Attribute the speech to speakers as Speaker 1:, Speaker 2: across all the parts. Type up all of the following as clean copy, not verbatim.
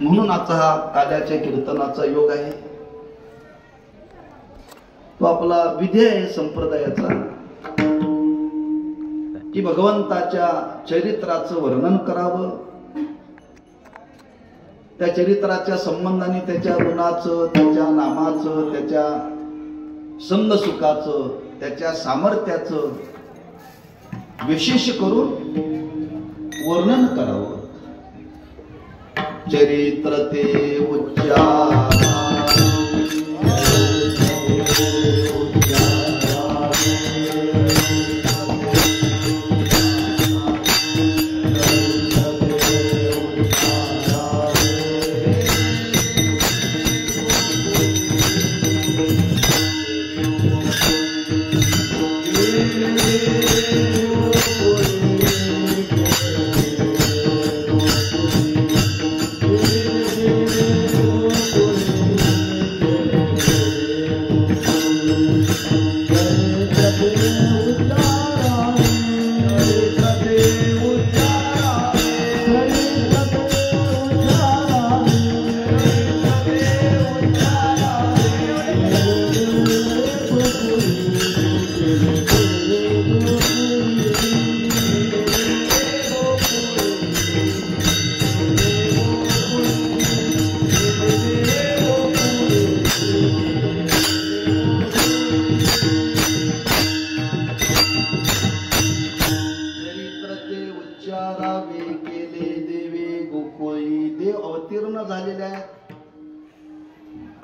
Speaker 1: म्हणून आता हा काल्याच्या कीर्तनाचा योग आहे. तो आपला विधी आहे संप्रदायाचा की भगवंताच्या चरित्राचं वर्णन करावं, त्या चरित्राच्या संबंधाने त्याच्या गुणाचं, त्याच्या नामाचं, त्याच्या संग सुखाचं, त्याच्या सामर्थ्याचं विशेष करून वर्णन करावं. चरित्र ते उच्चार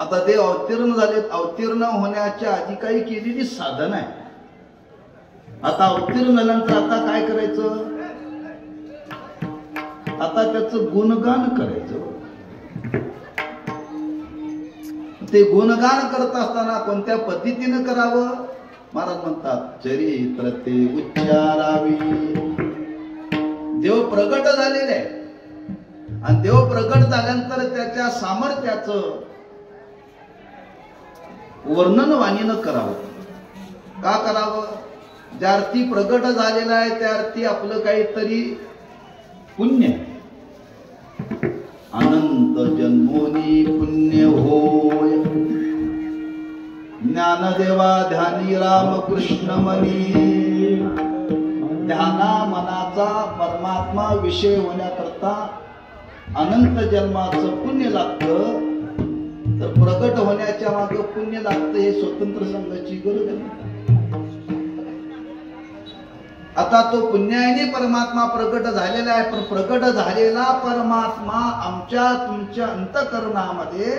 Speaker 1: आता देव अवतीर्ण झालेत. अवतीर्ण होण्याच्या आधी काही केलेली साधन आहे. आता अवतीर्ण झाल्यानंतर आता काय करायचं? आता त्याचं गुणगान करायचं. ते गुणगान करत असताना कोणत्या पद्धतीने करावं? महाराज म्हणतात चरित्र ते उच्चारावी. देव प्रगट झालेले आहे आणि देव प्रगट झाल्यानंतर त्याच्या सामर्थ्याचं वर्णन वाणीनं करावं. का करावं? ज्या अर्थी प्रगट झालेला आहे त्या अर्थी आपलं काहीतरी पुण्य, अनंत जन्मोनी पुण्य होय. ज्ञानदेवा ध्यानी रामकृष्ण मनी. ध्याना मनाचा परमात्मा विषय होण्याकरता अनंत जन्माचं पुण्य लागतं. तर प्रगट होण्याच्या मागे पुण्य लागतं हे स्वतंत्र सांगायची गरज नाही. आता तो पुण्याने परमात्मा प्रगट झालेला आहे, पण प्रगट झालेला परमात्मा आमच्या तुमच्या अंतःकरणामध्ये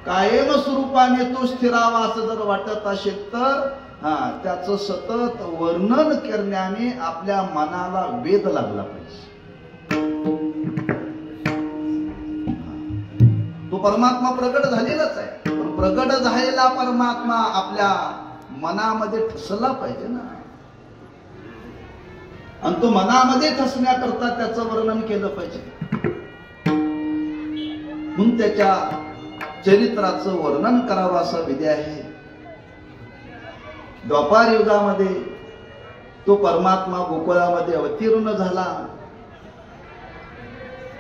Speaker 1: कायम स्वरूपाने तो स्थिरावा असं जर वाटत असेल तर त्याचं सतत वर्णन करण्याने आपल्या मनाला वेध लागला पाहिजे. तो परमात्मा प्रगट झालेलाच आहे, पण प्रगट झालेला परमात्मा आपल्या मनामध्ये ठसला पाहिजे ना. आणि तो मनामध्ये ठसण्याकरता त्याचं वर्णन केलं पाहिजे. म्हणून त्याच्या चरित्राचं वर्णन करावं असं विधी आहे. द्वापार युगामध्ये तो परमात्मा गोकुळामध्ये अवतीर्ण झाला.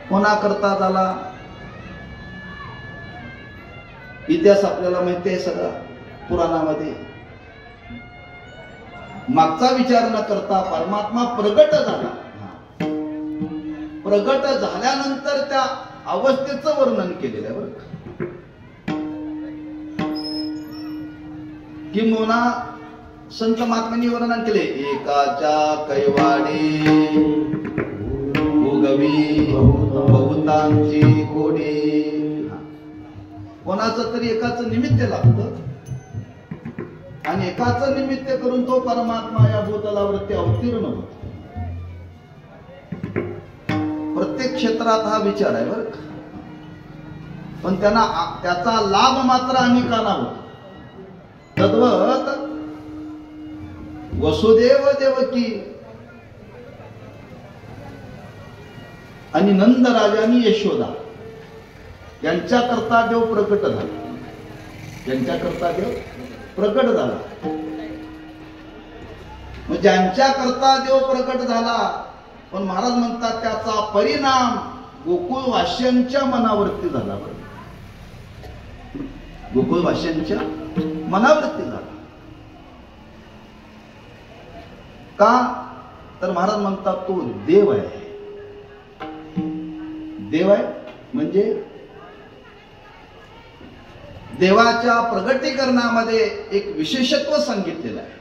Speaker 1: कोणाकरता झाला? इतिहास आपल्याला माहिती आहे सगळा पुराणामध्ये. मागचा विचार न करता परमात्मा प्रगट झाला. प्रगट झाल्यानंतर त्या अवस्थेचं वर्णन केलेलं आहे बरं. किंबहुना संत महात्म्यांनी वर्णन केले. एकाच्या कैवाडी उगवी बहुतांची कोडी. कोणाचं तरी एकाचं निमित्त लागतं आणि एकाचं निमित्त करून तो परमात्मा या भूतलावरती अवतीर्ण होतो. प्रत्येक क्षेत्रात हा विचार आहे बरं. पण त्यांना त्याचा लाभ मात्र अनेकांना होतो. तद्वत वसुदेव देवकी आणि नंद राजानी यशोदा यांच्याकरता देव प्रकट झाला. यांच्याकरता देव प्रकट झाला. मग ज्यांच्याकरता देव प्रकट झाला, पण महाराज म्हणतात त्याचा परिणाम गोकुळवास्यांच्या मनावरती झाला. बरं, गोकुळवास्यांच्या मनावरती झाला. का तर महाराज म्हणतात तो देव आहे. देव आहे म्हणजे देवाच्या प्रगटीकरणामध्ये एक विशेषत्व सांगितलेलं आहे.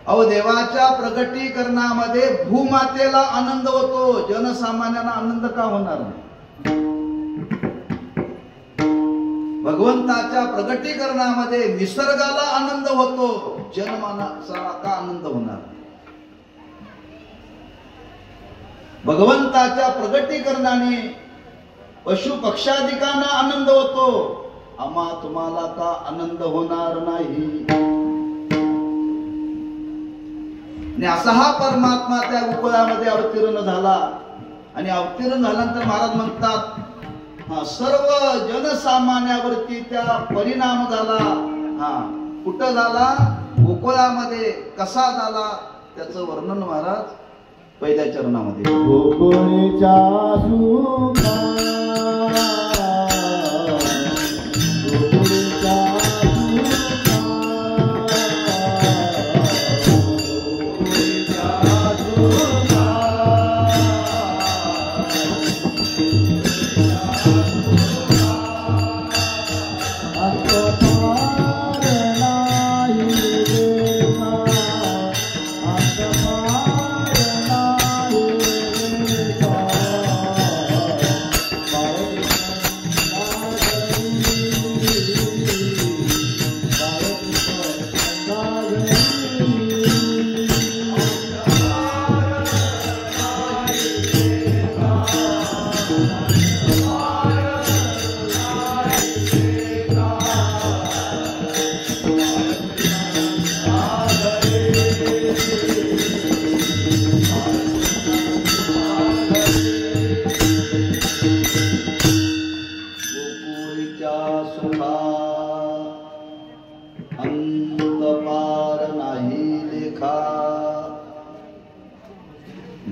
Speaker 1: अहो, देवाच्या प्रगटीकरणामध्ये भूमातेला आनंद होतो, जनसामान्यांना आनंद का होणार नाही? भगवंताच्या प्रगटीकरणामध्ये निसर्गाला आनंद होतो, जनमानसाला का आनंद होणार नाही? भगवंताच्या प्रगटीकरणाने पशु पक्षादिकांना आनंद होतो, आम्हा तुम्हाला का आनंद होणार नाही? आणि असा हा परमात्मा त्या गोकुळामध्ये अवतीर्ण झाला. आणि अवतीर्ण झाल्यानंतर महाराज म्हणतात सर्व जनसामान्यावरती त्या परिणाम झाला. कुठं झाला? गोकुळामध्ये. कसा झाला त्याचं वर्णन महाराज पहिल्या चरणामध्ये.
Speaker 2: गोकुळीच्या सुखा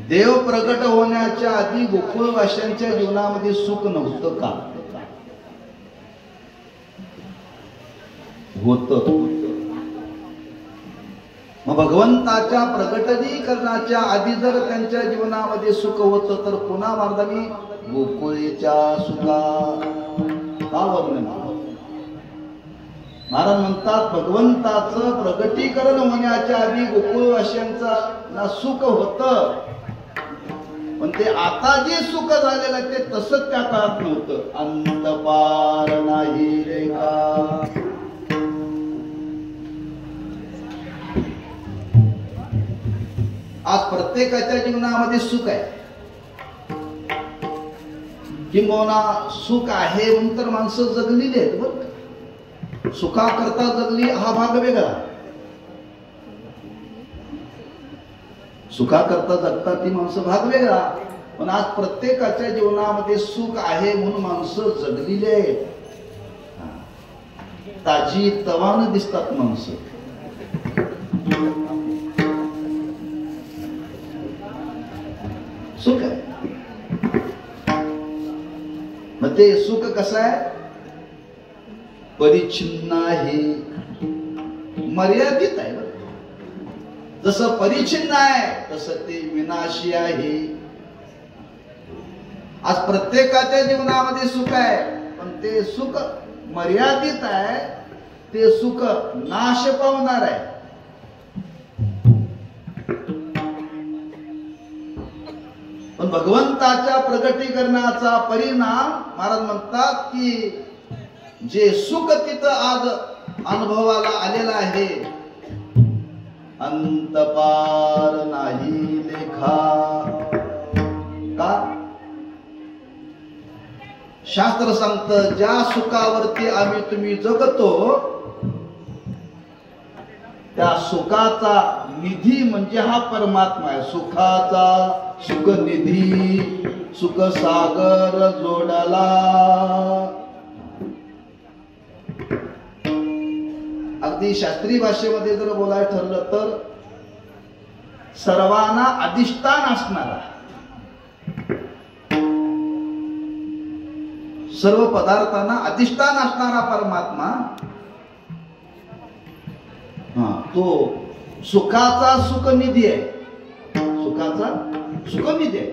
Speaker 1: देव प्रगट होण्याच्या आधी गोकुळवास्यांच्या जीवनामध्ये सुख नव्हतं का? होतं. मग भगवंताच्या प्रगटीकरणाच्या आधी जर त्यांच्या जीवनामध्ये सुख होतं तर पुन्हा महाराजांनी गोकुळीच्या सुखा का वर्णन? महाराज म्हणतात भगवंताचं प्रगटीकरण होण्याच्या आधी गोकुळवास्यांचा सुख होतं, पण ते आता जे सुख झालेलं ते तसंच त्या काळात नव्हतं. अंत पार नाही रेखा. आज प्रत्येकाच्या जीवनामध्ये सुख आहे, किंबहुना सुख आहे म्हणून तर माणसं जगलेली आहेत. बरं, सुखाकरता जगली हा भाग वेगळा. सुखाकरता जगतात ती माणसं भाग वेगळा. पण आज प्रत्येकाच्या जीवनामध्ये सुख आहे म्हणून माणसं जगलेली आहेत. ताजी तवानं दिसतात माणसं. सुख आहे. मग ते सुख कसं आहे? परिच्छिन्न आहे, मर्यादित आहे. जसं परिच्छिन्न आहे तसं ते विनाशी आहे. आज प्रत्येकाच्या जीवनामध्ये सुख आहे, पण ते सुख मर्यादित आहे. ते सुख नाश पावणार आहे. पण भगवंताच्या प्रगटीकरणाचा परिणाम महाराज म्हणतात की जे सुख तिथं आज अनुभवाला आलेलं आहे, अंतपार नाही लेखा. का? शास्त्र सांगतं ज्या सुखावरती आम्ही तुम्ही जगतो त्या सुखाचा निधी म्हणजे हा परमात्मा आहे. सुखाचा सुख निधी सुख सागर जोडला. अगदी शास्त्रीय भाषेमध्ये जर बोलायचं ठरलं तर सर्वांना अधिष्ठान असणारा सर्व पदार्थांना अधिष्ठान असणारा परमात्मा, तो सुखाचा सुखनिधी आहे. सुखाचा सुखनिधी आहे.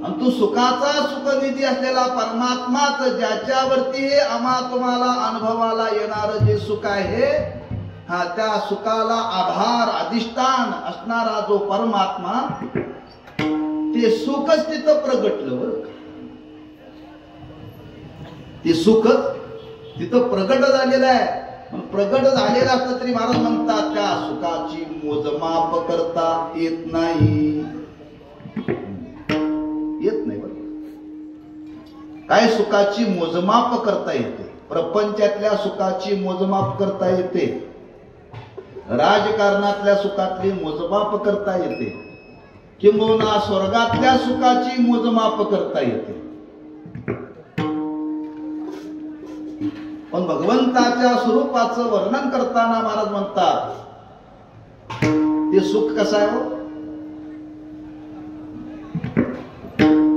Speaker 1: आणि तो सुखाचा सुखनिधी असलेला परमात्माच ज्याच्यावरती आम्हा तुम्हाला अनुभवाला येणार जे सुख आहे, त्या सुखाला आधार अधिष्ठान असणारा जो परमात्मा, ते सुखच तिथं प्रगटलं. बरं, ते सुख तिथं प्रगट झालेलं आहे. प्रगट झालेलं असतं तरी महाराज म्हणतात त्या सुखाची मोजमाप करता येत नाही. येत नाही. बरोबर, काय सुखाची मोजमाप करता येते? प्रपंचातल्या सुखाची मोजमाप करता येते, राजकारणातल्या सुखातली मोजमाप करता येते, किंबहुना स्वर्गातल्या सुखाची मोजमाप करता येते. पण भगवंताच्या स्वरूपाचं वर्णन करताना महाराज म्हणतात ते सुख कसं आहे?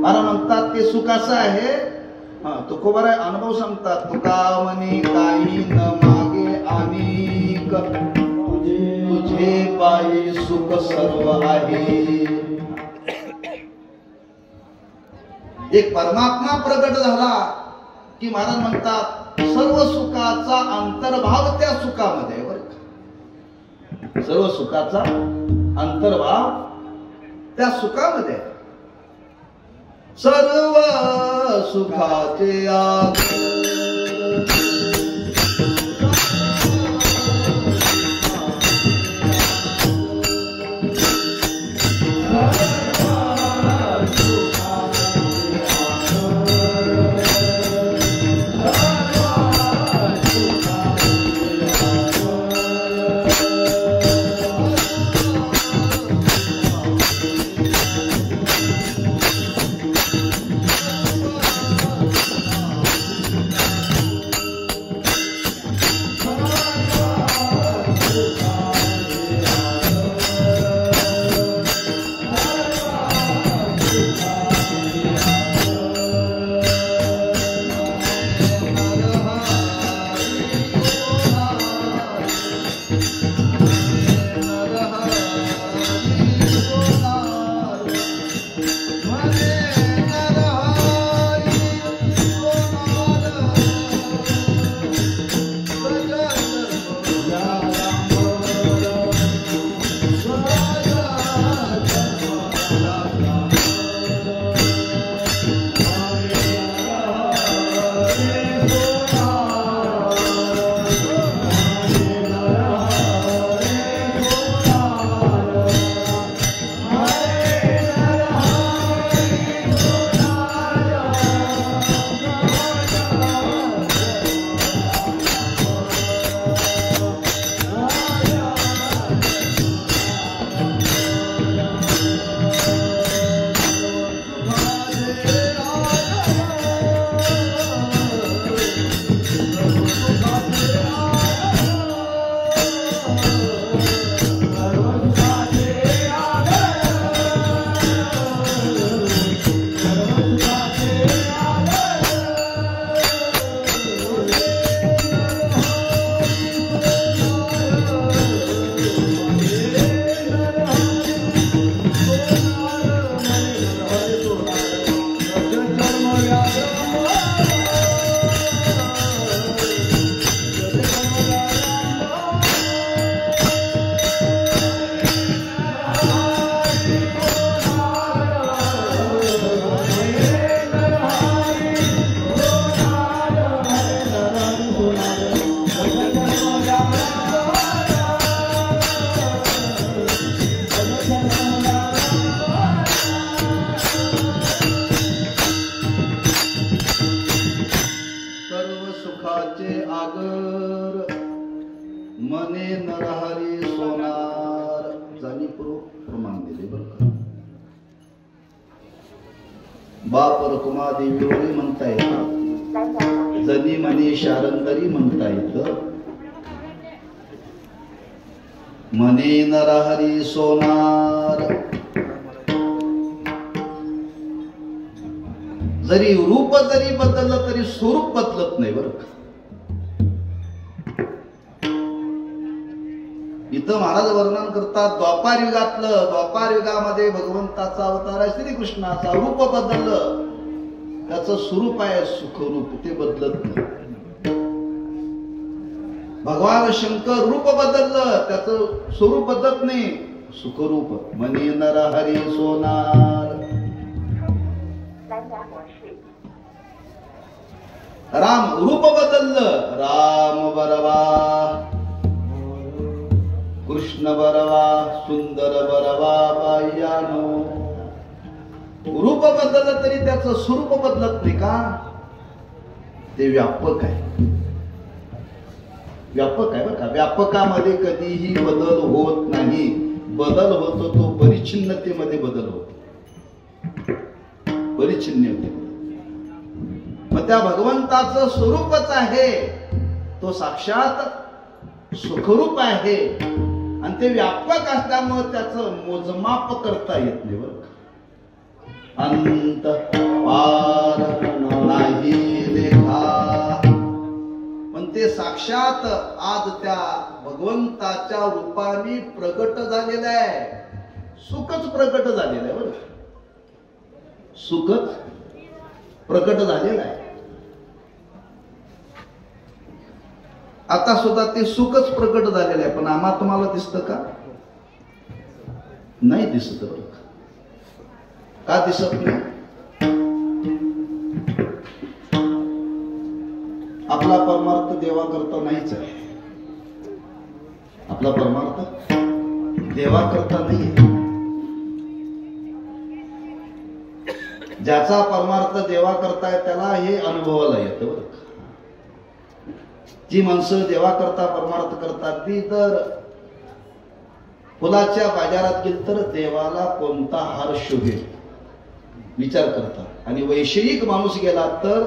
Speaker 1: महाराज म्हणतात ते सुख असं आहे, तुकोबारा अनुभव सांगतात. तुका म्हणे काही न मागे अनेक, तुझे पायी सुख सर्व आहे. एक परमात्मा प्रगट झाला की महाराज म्हणतात सर्व सुखाचा अंतर्भाव त्या सुखामध्ये. बरं, सर्व सुखाचा अंतर्भाव त्या सुखामध्ये. सर्व सुखाचे आधार बाप रकुमा देवीवरी म्हणता येतं, जनी मनी शारंगरी म्हणता येतं. मने नरहरी सोनार, जरी रूप जरी बदललं तरी स्वरूप बदलत नाही बरं का. इथं महाराज वर्णन करतात द्वापार युगातलं. द्वापार युगामध्ये भगवंताचा अवतार आहे श्रीकृष्णाचा. रूप बदललं, त्याचं स्वरूप आहे सुखरूप, ते बदलत नाही. भगवान शंकर रूप बदललं, त्याचं स्वरूप बदलत नाही, सुखरूप. मनी नर हरी सोनार. राम रूप बदललं, राम बरवा, कृष्ण बरवा, सुंदर बरवा बाह्यानो. रूप बदललं तरी त्याचं स्वरूप बदलत नाही का. ते व्यापक आहे, व्यापक आहे बरं का. व्यापकामध्ये कधीही बदल होत नाही. बदल होतो तो परिच्छिन्नतेमध्ये बदल होतो, परिच्छिन्नतेमध्ये. मग त्या भगवंताचं स्वरूपच आहे, तो साक्षात सुखरूप आहे आणि ते व्यापक असल्यामुळे त्याचं मोजमाप करता येत नाही बरं का. अंत पार नाही लेखा. पण ते साक्षात आज त्या भगवंताच्या रूपाने प्रगट झालेलं आहे. सुखच प्रगट झालेलं आहे बरं, सुखच प्रगट झालेलं आहे. आता सुद्धा ते सुखच प्रगट झालेलं आहे. पण आम्हा तुम्हाला दिसतं का. नाही दिसत बरं का दिसत नाही. आपला परमार्थ देवा करता नाहीच आहे. आपला परमार्थ देवा करता नाही. ज्याचा परमार्थ देवा करताय त्याला हे अनुभवाला येतं बरं. जी माणसं देवा करता परमार्थ करतात ती तर फुलाच्या बाजारात गेली तर देवाला कोणता हार शोभेल विचार करतात. आणि वैषयिक माणूस गेला तर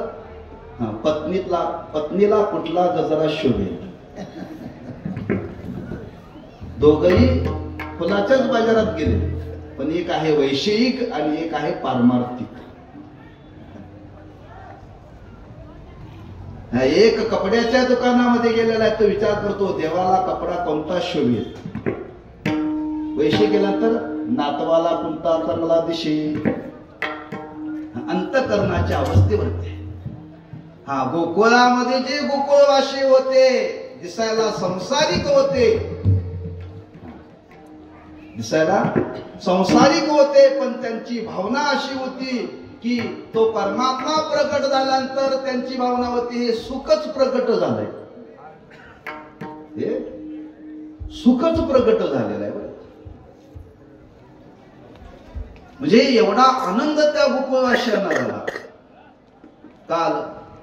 Speaker 1: पत्नीला कुठला गजरा शोभेल. दोघही फुलाच्याच बाजारात गेले, पण एक आहे वैषयिक आणि एक आहे पारमार्थिक. एक कपड्याच्या दुकानामध्ये गेलेला आहे, तो विचार करतो देवाला कपडा कोणता शोभेल. वैषयिक गेला तर नातवाला कोणता चांगला दिसेल. अंतकरणाच्या अवस्थेवर ते. हा गोकुळामध्ये जे गोकुळवासी होते दिसायला संसारिक होते, दिसायला संसारिक होते, पण त्यांची भावना अशी होती की तो परमात्मा प्रकट झाल्यानंतर त्यांची भावना होती हे सुखच प्रकट झालंय. हे सुखच प्रकट झालेलं आहे. म्हणजे एवढा आनंद त्या गोकुळवासियांना झाला. काल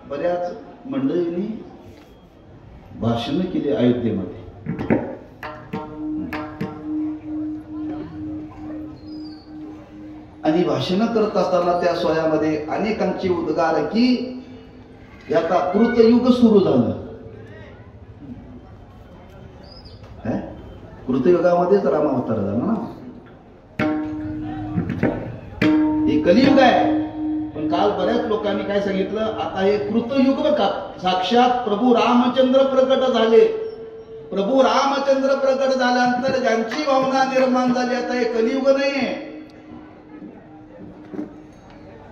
Speaker 1: बऱ्याच मंडळींनी भाषण केली अयोध्येमध्ये. आणि भाषण करत असताना त्या सोहळ्यामध्ये अनेकांचे उद्गार की आता कृतयुग सुरू झालं. कृतयुगामध्येच रामावतार झाला ना. हे कलियुग आहे. पण काल बऱ्याच लोकांनी काय सांगितलं, आता हे कृतयुग बघा, साक्षात प्रभू रामचंद्र प्रकट झाले. प्रभू रामचंद्र प्रकट झाल्यानंतर ज्यांची भावना निर्माण झाली आता हे कलियुग नाहीये.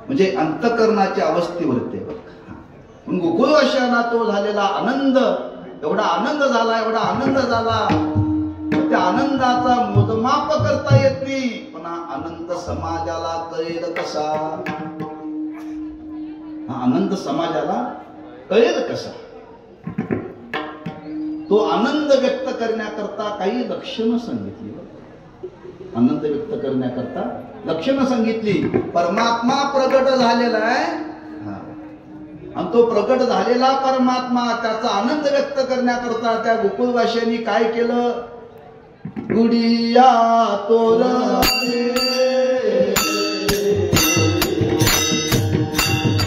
Speaker 1: म्हणजे अंतकरणाच्या अवस्थेवरती. पण गोकुळवासियांना तो झालेला आनंद, एवढा आनंद झाला, एवढा आनंद झाला, त्या आनंदाचा मोजमाप करता येत नाही. पण आनंद समाजाला कळेल कसा. हा आनंद समाजाला कळेल कसा. तो आनंद व्यक्त करण्याकरता काही लक्षणं सांगितली. आनंद व्यक्त करण्याकरता लक्षणं सांगितली. परमात्मा प्रगट झालेला आहे आणि तो प्रगट झालेला परमात्मा त्याचा आनंद व्यक्त करण्याकरता त्या गोकुळवासियांनी काय केलं. गुडिया तोरणे,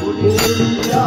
Speaker 1: गुडिया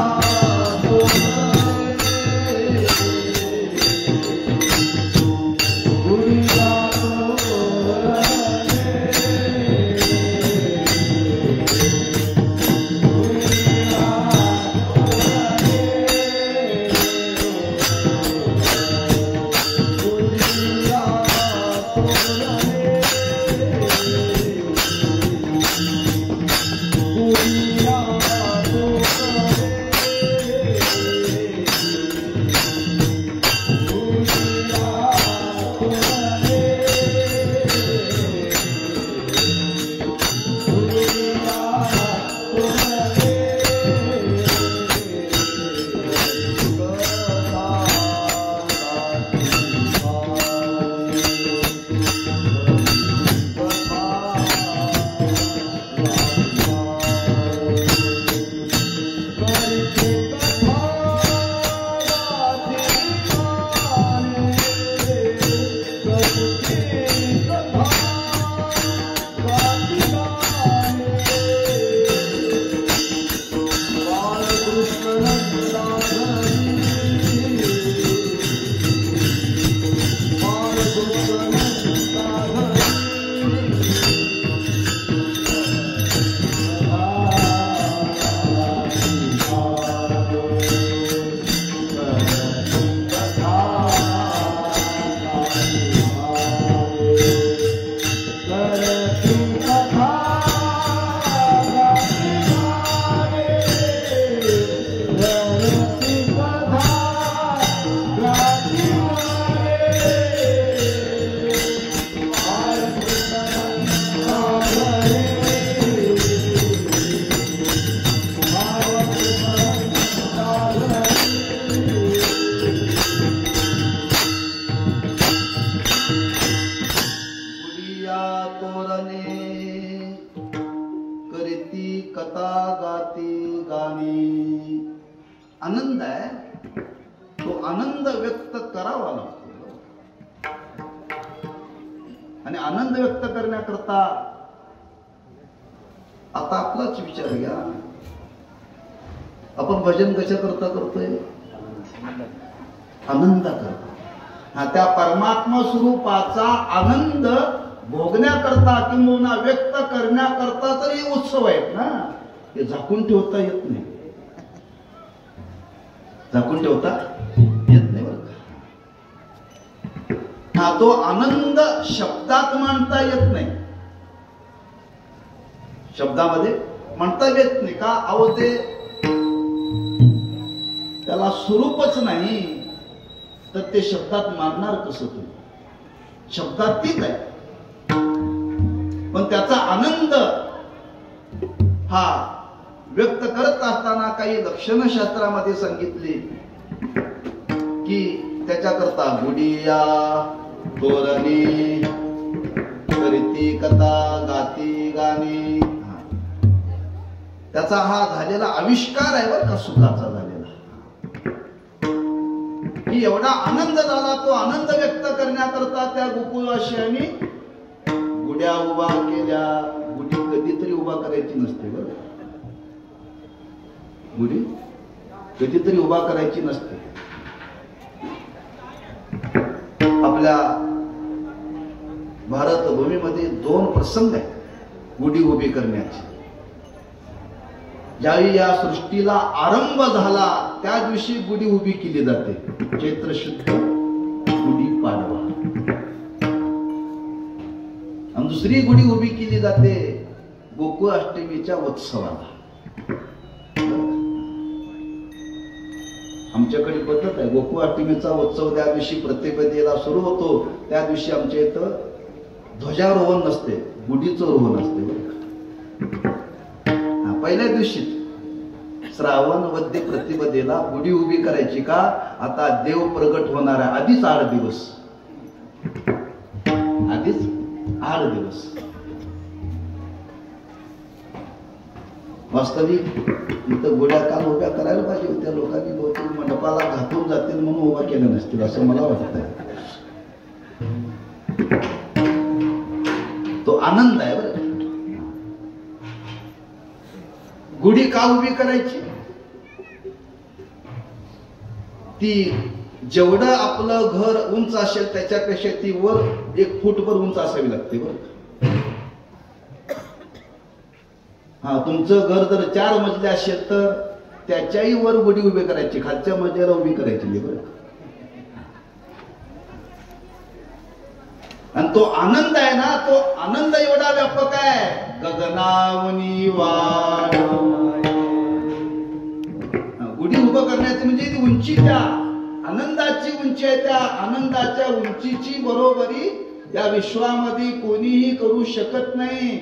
Speaker 1: गाती गाणी. आनंद आहे, तो आनंद व्यक्त करावा लागतो. आणि आनंद व्यक्त करण्याकरता आता आपलाच विचार घ्या. आपण भजन कशा करता करतोय? आनंद करता. हा, त्या परमात्मा स्वरूपाचा आनंद भोगण्याकरता किंवा व्यक्त करण्याकरता तर हे उत्सव आहेत ना, हे झाकून ठेवता येत नाही. झाकून ठेवता येत नाही बरं का. हा, तो आनंद शब्दात मांडता येत नाही, शब्दामध्ये म्हणता येत नाही का? अहो ते त्याला स्वरूपच नाही, तर ते शब्दात मांडणार कसं तुम्ही? शब्दात तीच आहे, पण त्याचा आनंद हा व्यक्त करत असताना काही लक्षणशास्त्रामध्ये सांगितले की त्याच्याकरता गुडिया तोरणी करीती कथा गाती गाणी, त्याचा हा झालेला आविष्कार आहे बरं का, सुखाचा झालेला. की एवढा आनंद झाला, तो आनंद व्यक्त करण्याकरता त्या गोकुळवासियांनी गुड्या उभा केल्या. गुढी कधीतरी उभा करायची नसते बरं, गुढी कधीतरी उभा करायची नसते. आपल्या भारतभूमीमध्ये 2 प्रसंग आहेत गुढी उभी करण्याचे. ज्यावेळी या सृष्टीला आरंभ झाला त्या दिवशी गुढी उभी केली जाते, चैत्र शुद्ध गुढी पाडवा. आणि दुसरी गुढी उभी केली जाते गोकुळ अष्टमीच्या उत्सवाला. आमच्याकडे पद्धत आहे, गोकुळ अष्टमीचा उत्सव त्या दिवशी प्रतिपदेला सुरू होतो. त्या दिवशी आमच्या इथं ध्वजारोहण नसते, गुढीचं रोहण असते. पहिल्या दिवशी श्रावण वद्य प्रतिपदेला गुढी उभी करायची का? आता देव प्रगट होणार आहे, आधीच 8 दिवस, आधीच 8 दिवस. वास्तविक इथं गुढ्या काल उभ्या करायला पाहिजे होत्या लोकांनी, बहुतेक मंडपाला घातून जातील म्हणून उभा केल्या नसतील असं मला वाटतंय. तो आनंद आहे बरं. गुढी का उभी करायची? ती जेवढं आपलं घर उंच असेल त्याच्यापेक्षा ती वर 1 फूटभर उंच असावी लागते बरं. हा, तुमचं घर जर 4 मजले असेल तर त्याच्याही वर गुढी उभी करायची, खालच्या मजल्याला उभी करायची बरं. आणि तो आनंद आहे ना, तो आनंद एवढा व्यापक आहे, गगनावनी वाढ. गुढी उभं करण्याची म्हणजे ती उंची, त्या आनंदाची उंची आहे. त्या आनंदाच्या उंचीची बरोबरी या विश्वामध्ये कोणीही करू शकत नाही.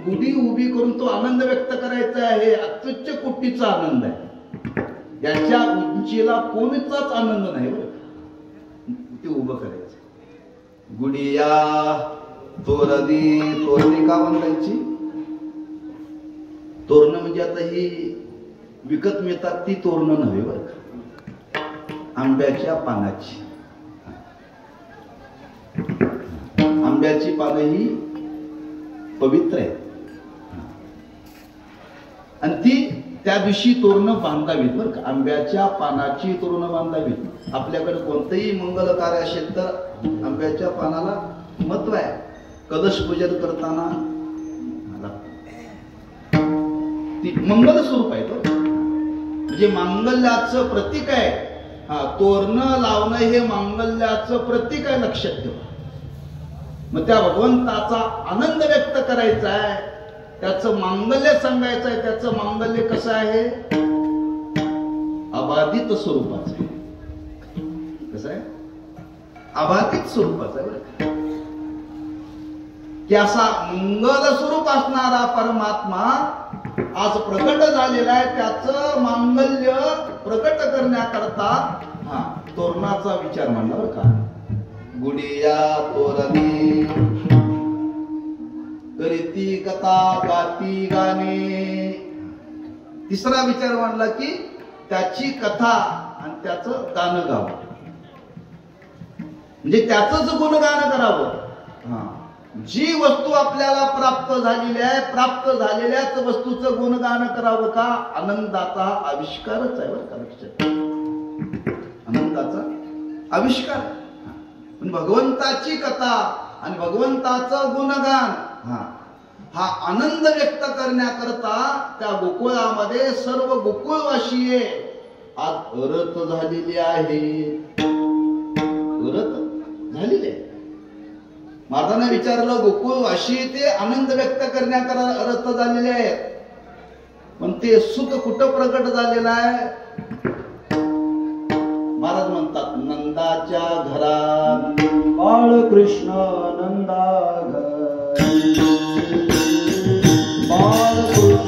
Speaker 1: गुढी उभी करून तो आनंद व्यक्त करायचा आहे, अत्युच्च कोटीचा आनंद आहे. याच्या उंचीला कोणीचाच आनंद नाही बरं. ते उभं करायचं. गुडिया तोरणी, तोरणी का बांधायची? तोरण म्हणजे आता ही विकत मिळतात ती तोरण नव्हे बरं का, आंब्याच्या पानाची. आंब्याची पानं ही पवित्र आहेत आणि ती त्या दिवशी तोरणं बांधावीत बरं का. आंब्याच्या पानाची तोरणं बांधावीत. आपल्याकडे कोणतंही मंगल कार्य असेल तर आंब्याच्या पानाला महत्व आहे. कलश पूजन करताना ती मंगल स्वरूप आहे तो, म्हणजे मांगल्याचं प्रतीक आहे. हा, तोरणं लावणं हे मांगल्याचं प्रतीक आहे, लक्षात ठेवा. मग त्या भगवंताचा आनंद व्यक्त करायचा आहे, त्याचं मांगल्य सांगायचं आहे. त्याचं मांगल्य कसं आहे? अबाधित स्वरूपाचं आहे. कसं आहे? अबाधित स्वरूपाचं आहे. की असा मंगल स्वरूप असणारा परमात्मा आज प्रकट झालेला आहे. त्याचं मांगल्य प्रकट करण्याकरता हा तोरणाचा विचार मांडला बरं का. गुडिया तोरणी करीती कथा गाती गाणे. तिसरा विचार मांडला की त्याची कथा आणि त्याचं गाणं गावं, म्हणजे त्याचंच गुणगान करावं. जी वस्तू आपल्याला प्राप्त झालेली आहे, प्राप्त झालेल्याच वस्तूचं गुणगान करावं का? आनंदाचा आविष्कारच आहे बरं का, लक्षात. आनंदाचा आविष्कार. पण भगवंताची कथा आणि भगवंताचं गुणगान हा आनंद व्यक्त करण्याकरता त्या गोकुळामध्ये सर्व गोकुळवासीये आज रत झालेली आहे. रत झालेली आहे. महाराजांना विचारलं, गोकुळवासी ते आनंद व्यक्त करण्याकरता रत झालेले आहेत, पण ते सुख कुठं प्रकट झालेलं आहे? महाराज म्हणतात, नंदाच्या घरात.
Speaker 2: बाळकृष्ण नंदा घर, बाळकृष्ण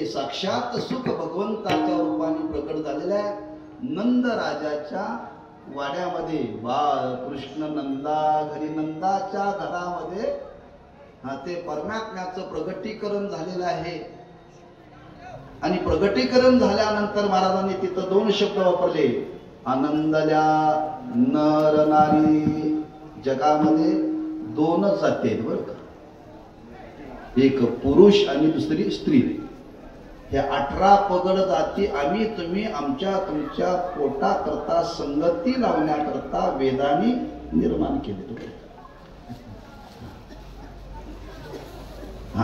Speaker 1: साक्षात सुख भगवंताच्या रूपाने प्रकट झालेलं आहे. नंद राजाच्या वाड्यामध्ये बाळ कृष्ण नंदा घरी, नंदाच्या घरामध्ये ते परमात्म्याचं प्रगटीकरण झालेलं आहे. आणि प्रगटीकरण झाल्यानंतर महाराजांनी तिथं दोन शब्द वापरले, आनंदल्या नर नारी. जगामध्ये दोनच जाती आहेत बरं का, एक पुरुष आणि दुसरी स्त्री. हे 18 पगड जाती आम्ही तुम्ही आमच्या तुमच्या पोटा करता संगती लावण्याकरता वेदांनी निर्माण केले.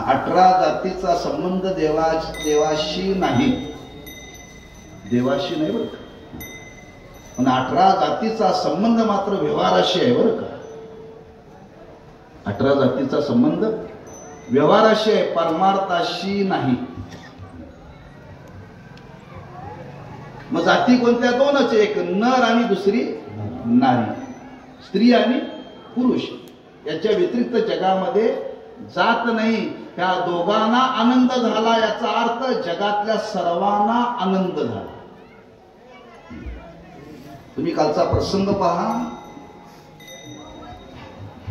Speaker 1: 18 जातीचा संबंध देवाशी नाही, देवाशी नाही बरं का, पण 18 जातीचा संबंध मात्र व्यवहाराशी आहे बरं का. 18 जातीचा संबंध व्यवहाराशी आहे, परमार्थाशी नाही. मग जाती कोणत्या? दोनच, एक नर आणि दुसरी नारी, स्त्री आणि पुरुष. याच्या व्यतिरिक्त जगामध्ये जात नाही. त्या दोघांना आनंद झाला याचा अर्थ जगातल्या सर्वांना आनंद झाला. तुम्ही कालचा प्रसंग पहा.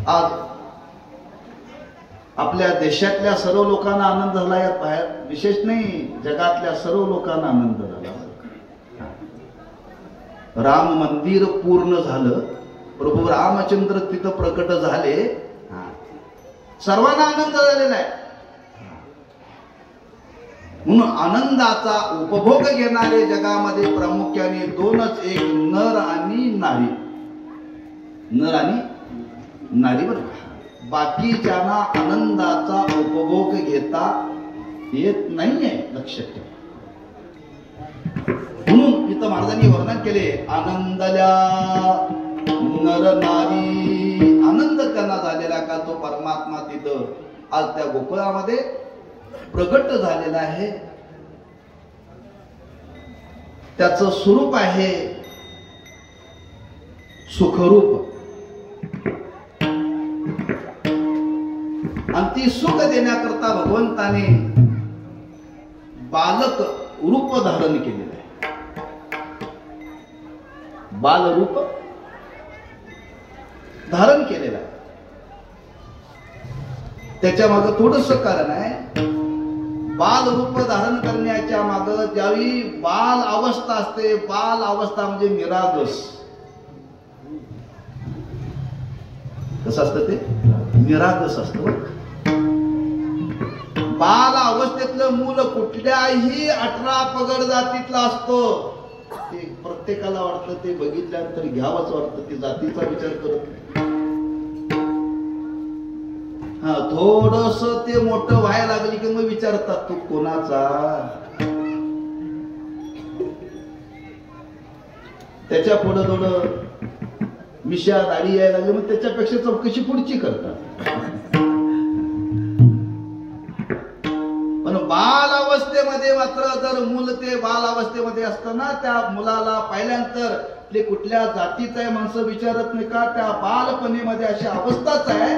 Speaker 1: आज आपल्या देशातल्या सर्व लोकांना आनंद झाला, यात बाहेर विशेष नाही, जगातल्या सर्व लोकांना आनंद झाला. राम मंदिर पूर्ण झालं, प्रभू रामचंद्र तिथं प्रकट झाले, सर्वांना आनंद झालेला आहे. म्हणून आनंदाचा उपभोग घेणारे जगामध्ये प्रामुख्याने दोनच, एक नर आणि नारी. नर आणि नारी बरं का. बाकीच्यांना आनंदाचा उपभोग घेता येत नाहीये, लक्षात ठेवा. म्हणून इथं महाराजांनी वर्णन केले, आनंदल्या नर नारी. आनंद त्यांना झालेला का? तो परमात्मा तिथं आज त्या गोकुळामध्ये प्रगट झालेला आहे. त्याचं स्वरूप आहे सुखरूप, आणि ती सुख देण्याकरता भगवंताने बालक रूप धारण केलेलं आहे. बाल रूप धारण केलेलं आहे. त्याच्या मागे थोडस कारण आहे. बाल रूप धारण करण्याच्या मागे ज्यावेळी बाल अवस्था असते, बाल अवस्था म्हणजे निरागस. कसं असतं ते? निरागस असतं बरं. बाल अवस्थेतलं मूल कुठल्याही 18 पगड जातीतलं असतो. ते प्रत्येकाला वाटतं ते बघितल्यानंतर घ्यावंच वाटतं, ते जातीचा विचार करत नाही. हा, थोडस ते मोठं व्हायला लागली की मग विचारतात तू कोणाचा. त्याच्या पुढं थोडं मिशा दाढी यायला लागली मग त्याच्यापेक्षा चौकशी पुढची करतात. पण बाल अवस्थेमध्ये मात्र जर मूल ते बाल अवस्थेमध्ये असताना त्या मुलाला पाहिल्यानंतर ते कुठल्या जातीचं आहे माणसं विचारत नाही का. त्या बालपणीमध्ये अशी अवस्थाच आहे,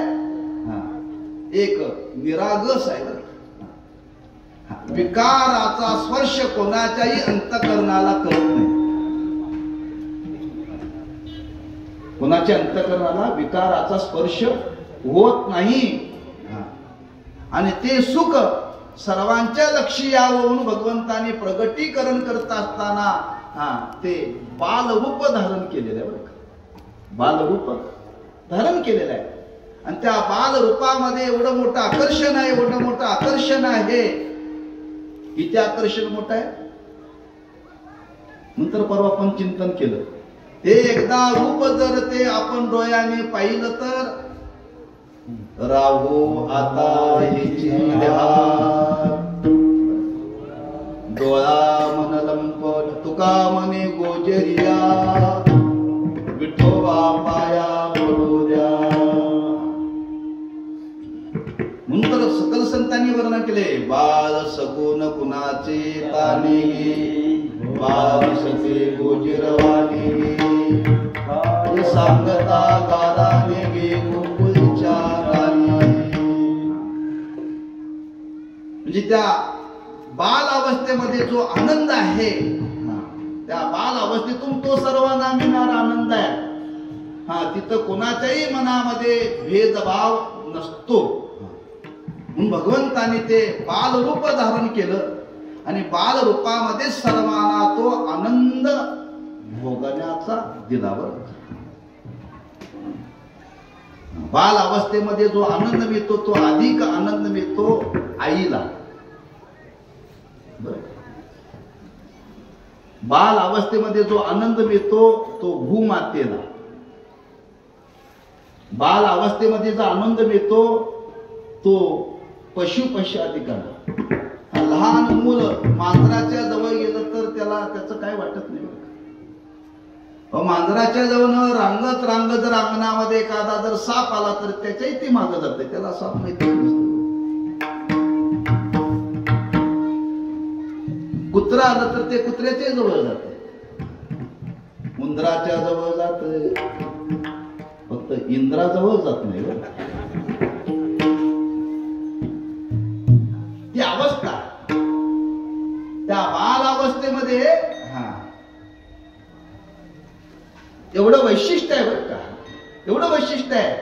Speaker 1: एक निरागस आहे. विकाराचा स्पर्श कोणाच्याही अंतःकरणाला करत नाही. कोणाच्या अंतःकरणाला विकाराचा स्पर्श होत नाही. आणि ते सुख सर्वांच्या लक्षी यावं म्हणून भगवंताने प्रगटीकरण करत असताना ते बालरूप धारण केलेलं आहे. बालरूप धारण केलेलं आहे. आणि त्या बालरूपामध्ये एवढं मोठं आकर्षण आहे, एवढं मोठं आकर्षण आहे. किती आकर्षण मोठं आहे. नंतर परवा आपण चिंतन केलं, ते एकदा रूप जर ते आपण डोळ्याने पाहिलं तर राहो आता हिची डोळा मन लंपट तुका मने गोजरिया विठोबा पाया पडू द्या. नंतर सकल संतांनी वर्णन केले, बाळ सगुण कुणाचे ताने बाळ सखे गोजिरवाने सांगता गाराने गे गोकुळच्या राणी. म्हणजे त्या बाल अवस्थेमध्ये जो आनंद आहे, त्या बाल अवस्थेतून तो सर्वांना मिळणारा आनंद आहे. तिथं कोणाच्याही मनामध्ये भेदभाव नसतो. म्हणून भगवंताने ते बालरूप धारण केलं आणि बालरूपामध्ये सर्वांना तो आनंद भोगण्याचा दिलावर. बाल अवस्थेमध्ये जो आनंद मिळतो तो अधिक आनंद मिळतो आईला. बाल अवस्थेमध्ये जो आनंद मिळतो तो भूमातेला. बाल अवस्थेमध्ये जो आनंद मिळतो तो पशुपशाधिकाला. लहान मुलं मांजराच्या जवळ गेलं तर त्याचं काय वाटत नाही. मांजराच्या जवळ रांगत रांगत जर अंगणामध्ये एखादा जर साप आला तर त्याच्याही ती मागं जाते, त्याला साप माहिती नसतो. कुत्रा आलं तर ते कुत्र्याच्या जवळ जाते, उंदराच्या जवळ जात, फक्त इंद्राजवळ जात नाही. ती अवस्था त्या बाल अवस्थेमध्ये एवढं वैशिष्ट्य आहे बरं का. एवढं वैशिष्ट्य आहे.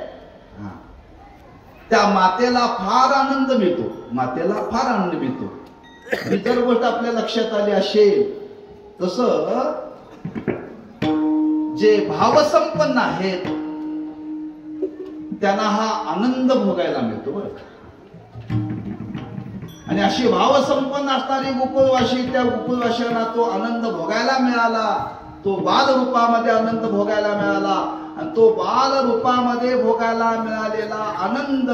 Speaker 1: त्या मातेला फार आनंद मिळतो. मातेला फार आनंद मिळतो. ही जर गोष्ट आपल्या लक्षात आली असेल तसं जे भावसंपन्न आहेत त्यांना हा आनंद भोगायला मिळतो बरं का. आणि अशी भावसंपन्न असणारी गोकुळवासी, त्या गोकुळवासियांना तो आनंद भोगायला मिळाला. तो बाल रूपामध्ये आनंद भोगायला मिळाला. आणि तो बाल रूपामध्ये भोगायला मिळालेला आनंद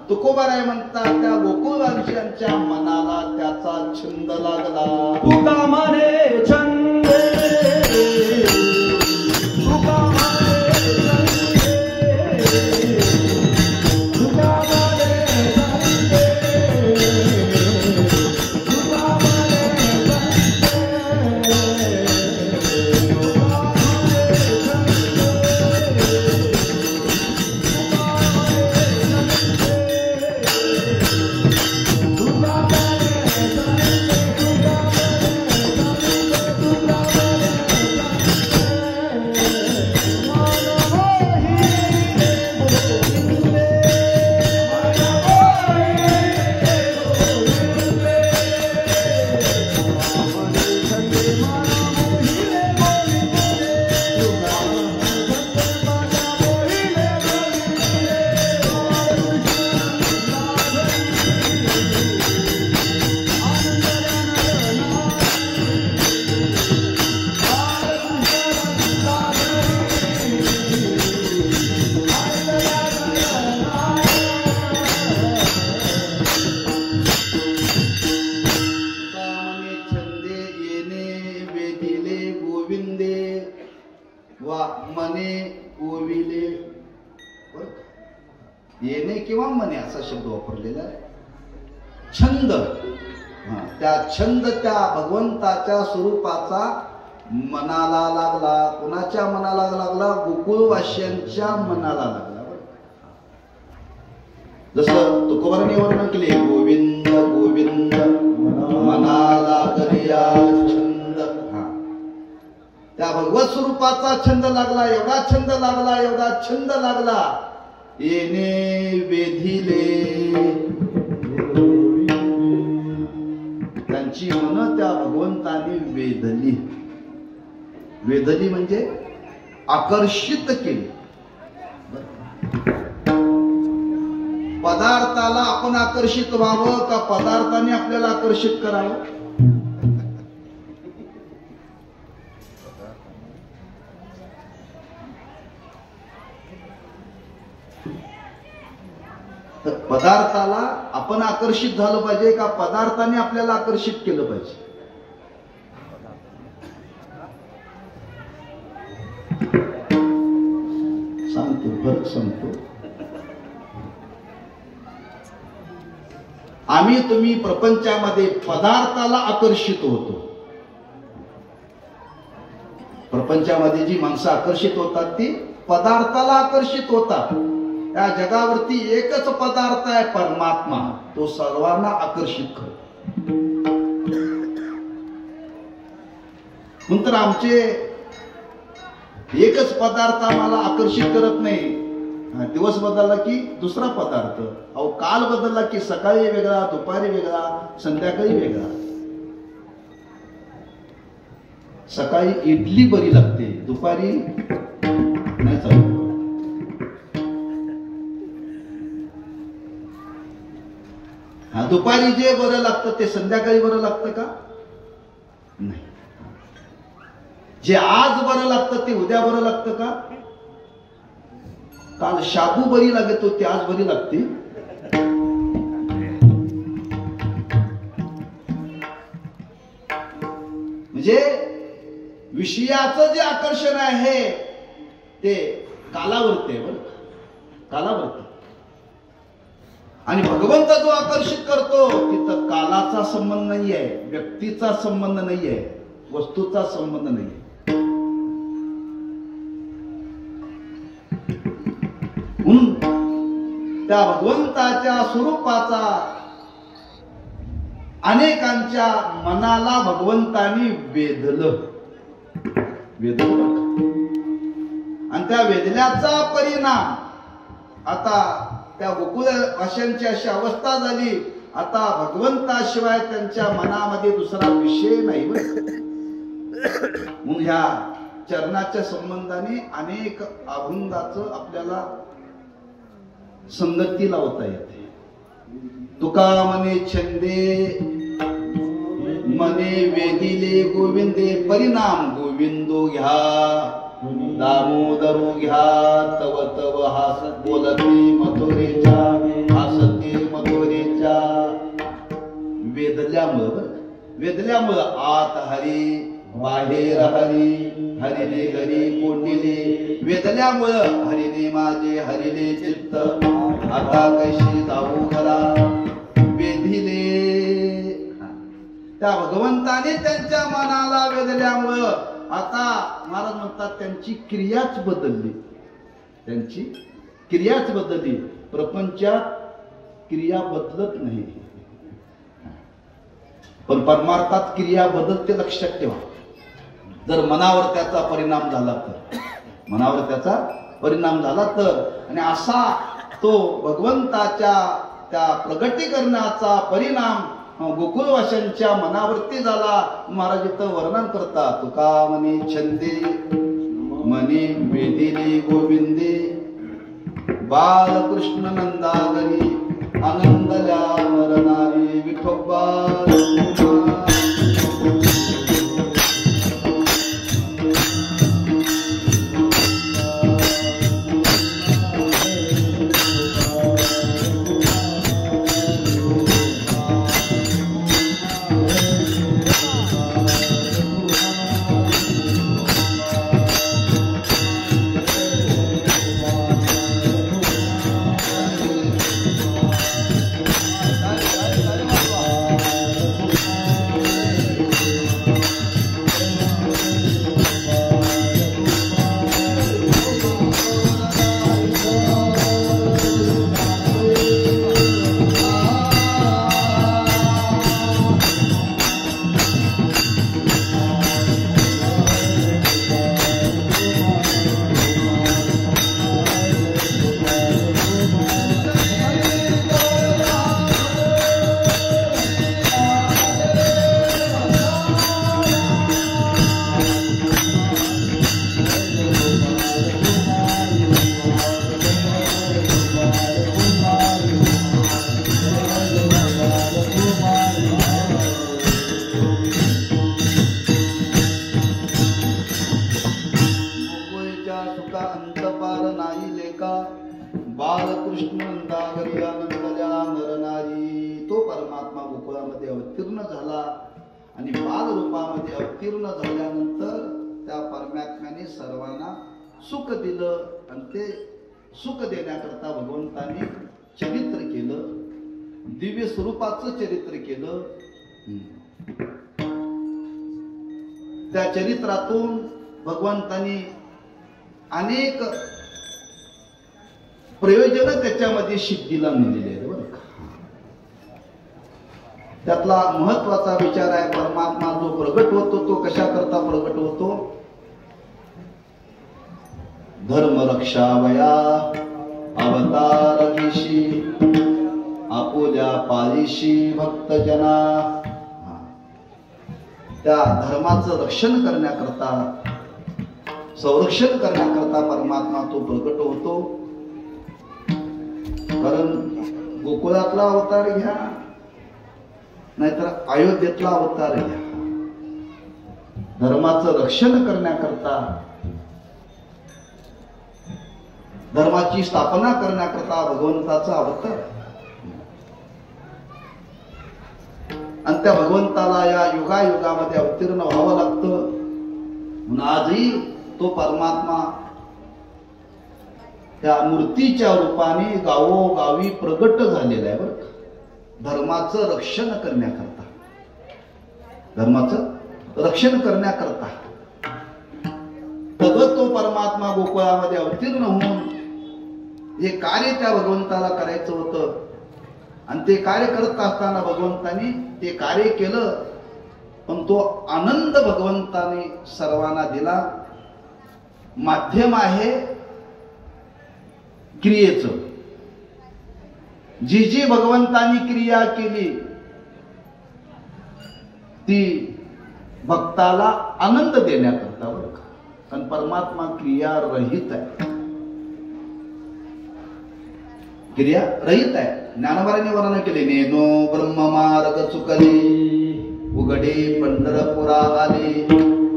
Speaker 1: तुकोबाराय म्हणतात त्या गोकुळवासियांच्या मनाला त्याचा छंद लागला.
Speaker 2: तुका मने छंद तुका
Speaker 1: मने ओविले, येणे किंवा मने असा शब्द वापरलेला आहे. छंद, त्या छंद त्या भगवंताच्या स्वरूपाचा मनाला लागला. कुणाच्या मनाला लागला? गोकुळवासियांच्या मनाला लागला. जसं तुकोबारांनी वर्णन केले, गोविंद गोविंद मनाला करिया छंद. त्या भगवत स्वरूपाचा छंद लागला. एवढा छंद लागला, एवढा छंद लागला, येणे वेधिले. त्यांची मन त्या भगवंताने वेधली. वेधली म्हणजे आकर्षित केली. पदार्थाला आपण आकर्षित व्हावं का पदार्थाने आपल्याला आकर्षित करावं? तर पदार्थाला आपण आकर्षित झालं पाहिजे का पदार्थाने आपल्याला आकर्षित केलं पाहिजे? सांगतो, फरक सांगतो. आम्ही तुम्ही प्रपंचामध्ये पदार्थाला आकर्षित होतो. प्रपंचामध्ये जी माणसं आकर्षित होतात ती पदार्थाला आकर्षित होतात. या जगावरती एकच पदार्थ आहे, परमात्मा. तो सर्वांना आकर्षित करतो. नंतर आमचे एकच पदार्थ आम्हाला आकर्षित करत नाही. दिवस बदलला की दुसरा पदार्थ, अहो काल बदलला की सकाळी वेगळा, दुपारी वेगळा, संध्याकाळी वेगळा. सकाळी इडली बरी लागते, दुपारी नाही चालत. दुपारी जे बरं लागतं ते संध्याकाळी बरं लागतं का? नाही. जे आज बरं लागतं ते उद्या बरं लागतं का? काल शाबू बरी लागत होती, आज बरी लागते. म्हणजे विषयाचं जे आकर्षण आहे ते कालावरती आहे, बरं, कालावरती. आणि भगवंत जो आकर्षित करतो तिथं कालाचा संबंध नाही आहे, व्यक्तीचा संबंध नाही आहे, वस्तूचा संबंध नाही आहे. म्हणून त्या भगवंताच्या स्वरूपाचा अनेकांच्या मनाला भगवंतानी वेधलं. आणि त्या वेधल्याचा परिणाम आता त्या गोकुळवासियांची अशी अवस्था झाली, आता भगवंताशिवाय त्यांच्या मनामध्ये दुसरा विषय नाही. म्हणून ह्या चरणाच्या संबंधाने अनेक अभंगाचं आपल्याला संगती लावता येते. तुका मने छंदे मने वेदिले गोविंदे, परिणाम गोविंदो घ्या दामोदरो घ्या. तव तव हासत बोलते मथुरेच्या, हासते मथुरेच्या. वेदल्यामुळं, वेदल्यामुळं आत हरी बाहेर हरी, हरिने घरी कोंडिले. वेदल्यामुळं हरिने माझे हरिले चित्त, आता कशी जाऊ घरा वेधिले. त्या भगवंताने त्यांच्या मनाला वेधल्यामुळं आता महाराज म्हणतात त्यांची क्रियाच बदलली. त्यांची क्रियाच बदलली. प्रपंचात क्रिया बदलत नाही, पण परमार्थात क्रिया बदलते, लक्षात ठेवा. जर मनावर त्याचा परिणाम झाला तर, मनावर त्याचा परिणाम झाला तर, आणि असा तो भगवंताच्या त्या प्रगटीकरणाचा परिणाम गोकुळवासियांच्या मनावरती झाला. महाराज इथं वर्णन करतात. तुका मने छंदे मने वेदिले गोविंदे, बालकृष्ण नंदागरी आनंदल्या मरणारे विठोबा. अवतीर्ण झाला आणि बाल रूपामध्ये अवतीर्ण झाल्यानंतर त्या परमात्म्याने सर्वांना सुख दिलं आणि ते सुख देण्याकरता भगवंताने चरित्र केलं, दिव्य स्वरूपाचं चरित्र केलं. त्या चरित्रातून भगवंतानी अनेक प्रयोजन त्याच्यामध्ये सिद्धीला मिळालेले आहेत बरं का. त्यातला महत्वाचा विचार आहे, परमात्मा जो प्रगट होतो तो कशा करता प्रगट होतो? धर्म रक्षावया अवतार घेशी आपोल्या पालिशी भक्तजना. त्या धर्माचं रक्षण करण्याकरता, संरक्षण करण्याकरता परमात्मा तो प्रगट होतो. कारण गोकुळातला अवतार घ्या नाहीतर अयोध्येतला अवतार घ्या, धर्माचं रक्षण करण्याकरता, धर्माची स्थापना करण्याकरता भगवंताचा अवतार. आणि त्या भगवंताला या युगायुगामध्ये अवतीर्ण व्हावं लागतं. म्हणून आजही तो परमात्मा त्या मूर्तीच्या रूपाने गावोगावी प्रगट झालेला आहे बरं. धर्माचं रक्षण करण्याकरता, धर्माचं रक्षण करण्याकरता तद्वत तो परमात्मा गोकुळामध्ये अवतीर्ण होऊन हे कार्य त्या भगवंताला करायचं होतं. आणि ते कार्य करत असताना भगवंतानी ते कार्य केलं, पण तो आनंद भगवंताने सर्वांना दिला. माध्यम आहे क्रियेचं. जी जी भगवंतानी क्रिया केली ती भक्ताला आनंद देण्याकरता बरं का. कारण परमात्मा क्रिया रहित आहे, क्रिया रहित आहे. ज्ञानोबांनी वर्णन केले, नेनो ब्रह्म मार्ग चुकले उघडे पंढरपुरा आले,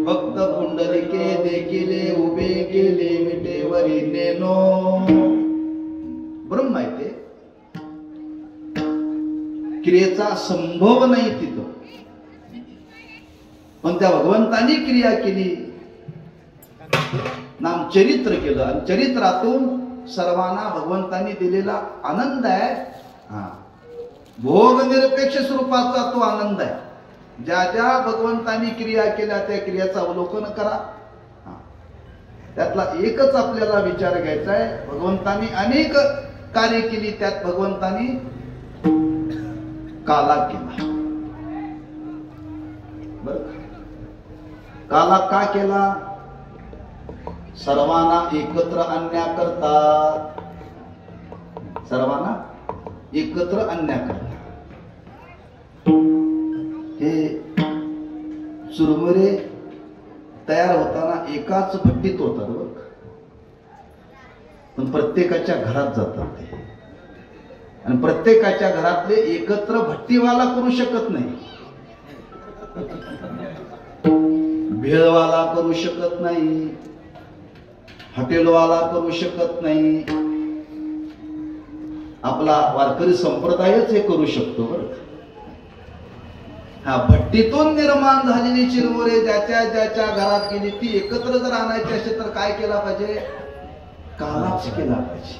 Speaker 1: भक्त पुंडलिके देखिले उभे गेले विटेवरी. नेनो ब्रह्म आहे ते, क्रियेचा संभव नाही तिथं, पण त्या भगवंतानी क्रिया केली, नाम चरित्र केलं. आणि चरित्रातून सर्वांना भगवंतानी दिलेला आनंद आहे, भोग निरपेक्ष स्वरूपाचा तो आनंद आहे. ज्या ज्या भगवंतानी क्रिया केल्या त्या क्रियाचं अवलोकन करा. त्यातला एकच आपल्याला विचार घ्यायचा आहे, भगवंतानी अनेक कार्य केली, त्यात भगवंतानी काला केला बर. काला का केला? सर्वांना एकत्र आणण्याकरता, सर्वांना एकत्र आणण्याकरता. हे चुरमुरे तयार होताना एकाच भट्टीत होतात बघ, पण प्रत्येकाच्या घरात जातात ते. आणि प्रत्येकाच्या घरातले एकत्र भट्टीवाला करू शकत नाही, भेळवाला करू शकत नाही, हॉटेलवाला करू शकत नाही. आपला वारकरी संप्रदायच हे करू शकतो बरं. हा भट्टीतून निर्माण झालेली चिरमुरे ज्याच्या ज्याच्या घरात गेली ती एकत्र जर आणायची असेल तर काय केला पाहिजे? कालाच केला पाहिजे.